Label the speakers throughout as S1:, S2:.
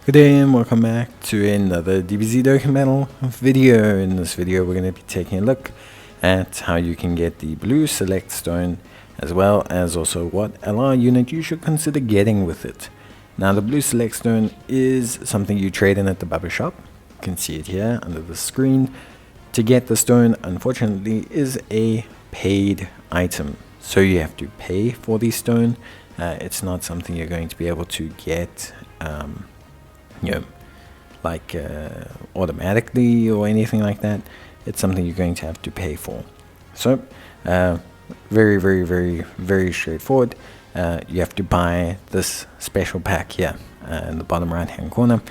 S1: Good day and welcome back to another DBZ Dokkan video. In this video we're going to be taking a look at how you can get the blue select stone, as well as also what LR unit you should consider getting with it. Now the blue select stone is something you trade in at the barber shop. You can see it here under the screen. To get the stone, unfortunately, is a paid item, so you have to pay for the stone. It's not something you're going to be able to get automatically or anything like that. It's something you're going to have to pay for. So very straightforward. You have to buy this special pack here in the bottom right hand corner.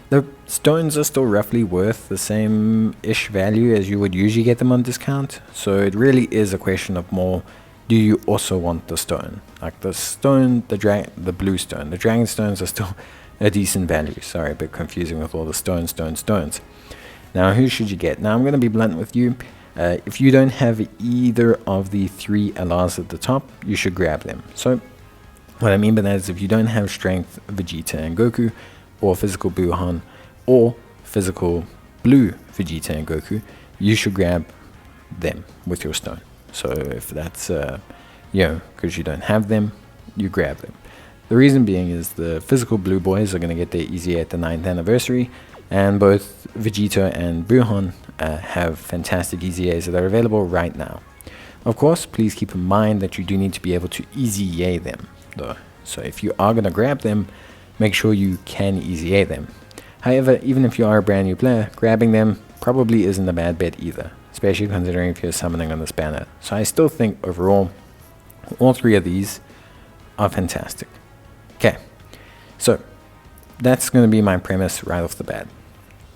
S1: The stones are still roughly worth the same-ish value as you would usually get them on discount, so it really is a question of more, do you also want the stone? Like the stone, the blue stone, the dragon stones are still a decent value. Sorry, a bit confusing with all the stones. Now, who should you get? Now, I'm going to be blunt with you. If you don't have either of the three LRs at the top, you should grab them. So, what I mean by that is if you don't have Strength Vegeta and Goku, or Physical Buuhan, or Physical Blue Vegeta and Goku, you should grab them with your stone. So, if that's, because you don't have them, you grab them. The reason being is the physical blue boys are going to get their EZA at the 9th anniversary, and both Vegeta and Buuhan have fantastic EZAs that are available right now. Of course, please keep in mind that you do need to be able to EZA them, though. So if you are going to grab them, make sure you can EZA them. However, even if you are a brand new player, grabbing them probably isn't a bad bet either, especially considering if you're summoning on this banner. So I still think overall, all three of these are fantastic. Okay, so that's going to be my premise right off the bat.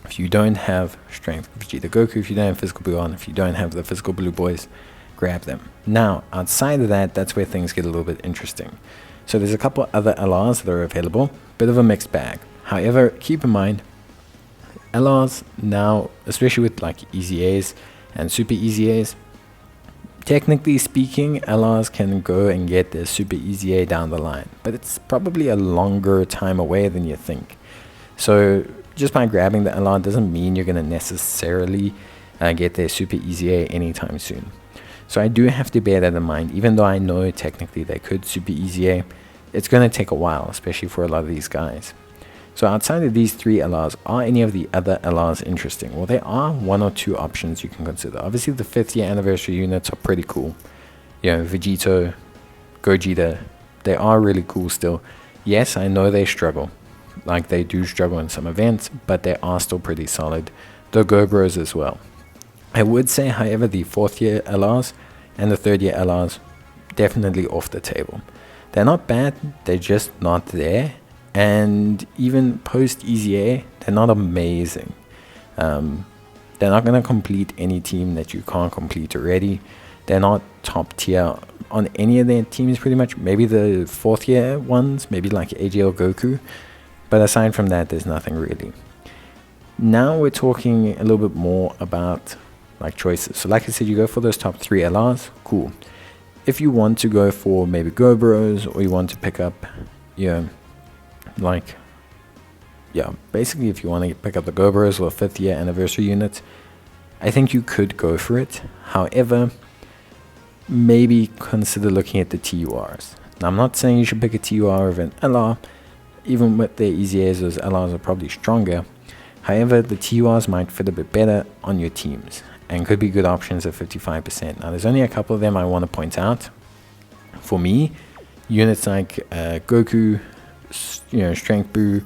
S1: If you don't have Strength Vegeta Goku, if you don't have Physical Buuhan, if you don't have the Physical Blue Boys, grab them. Now, outside of that, that's where things get a little bit interesting. So there's a couple other LRs that are available, bit of a mixed bag. However, keep in mind, LRs now, especially with like EZAs and Super EZAs, technically speaking, LRs can go and get their Super EZA down the line, but it's probably a longer time away than you think. So just by grabbing the LR doesn't mean you're going to necessarily get their Super EZA anytime soon. So I do have to bear that in mind. Even though I know technically they could Super EZA, it's going to take a while, especially for a lot of these guys. So outside of these three LRs, are any of the other LRs interesting? Well, there are one or two options you can consider. Obviously, the 5th year anniversary units are pretty cool. You know, Vegito, Gogeta, they are really cool still. Yes, I know they struggle. Like, they do struggle in some events, but they are still pretty solid. The Gobros as well. I would say, however, the 4th year LRs and the 3rd year LRs, definitely off the table. They're not bad, they're just not there. And even post EZA, they're not amazing. They're not going to complete any team that you can't complete already. They're not top tier on any of their teams pretty much. Maybe the 4th year ones, maybe like AGL Goku. But aside from that, there's nothing really. Now we're talking a little bit more about like choices. So like I said, you go for those top 3 LRs, cool. If you want to go for maybe Gobros, or you want to pick up, basically if you want to pick up the Gobros or 5th year anniversary units, I think you could go for it. However, maybe consider looking at the TURs. Now, I'm not saying you should pick a TUR over an LR. Even with their EZAs, those LRs are probably stronger. However, the TURs might fit a bit better on your teams and could be good options at 55%. Now, there's only a couple of them I want to point out. For me, units like Goku, Strength Buu,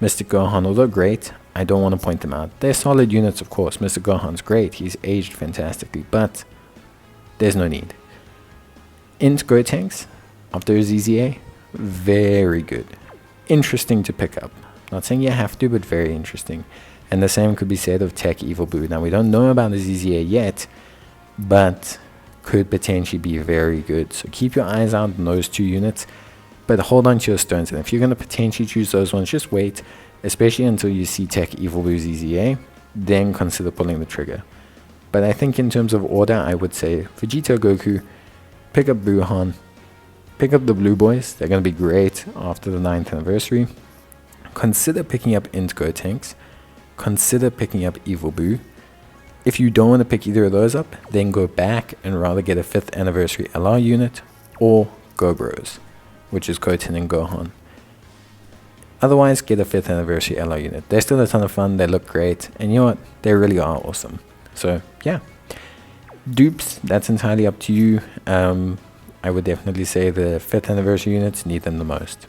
S1: Mystic Gohan, although great, I don't want to point them out. They're solid units, of course. Mystic Gohan's great. He's aged fantastically, but there's no need. Int Gotenks, after his EZA, very good. Interesting to pick up. Not saying you have to, but very interesting. And the same could be said of Tech Evil Buu. Now, we don't know about his EZA yet, but could potentially be very good. So keep your eyes out on those two units, but hold on to your stones. And if you're going to potentially choose those ones, just wait, especially until you see Tech Evil Buu's EZA, then consider pulling the trigger. But I think in terms of order, I would say Vegeta, Goku, pick up Buuhan, pick up the Blue Boys. They're going to be great after the 9th anniversary. consider picking up Intgo tanks, consider picking up Evil Boo. If you don't want to pick either of those up, then go back and rather get a 5th anniversary LR unit or Go Bros, which is Goten and Gohan. Otherwise, get a 5th anniversary LR unit. They're still a ton of fun, they look great, and you know what, they really are awesome. So yeah, dupes, that's entirely up to you. I would definitely say the 5th anniversary units need them the most.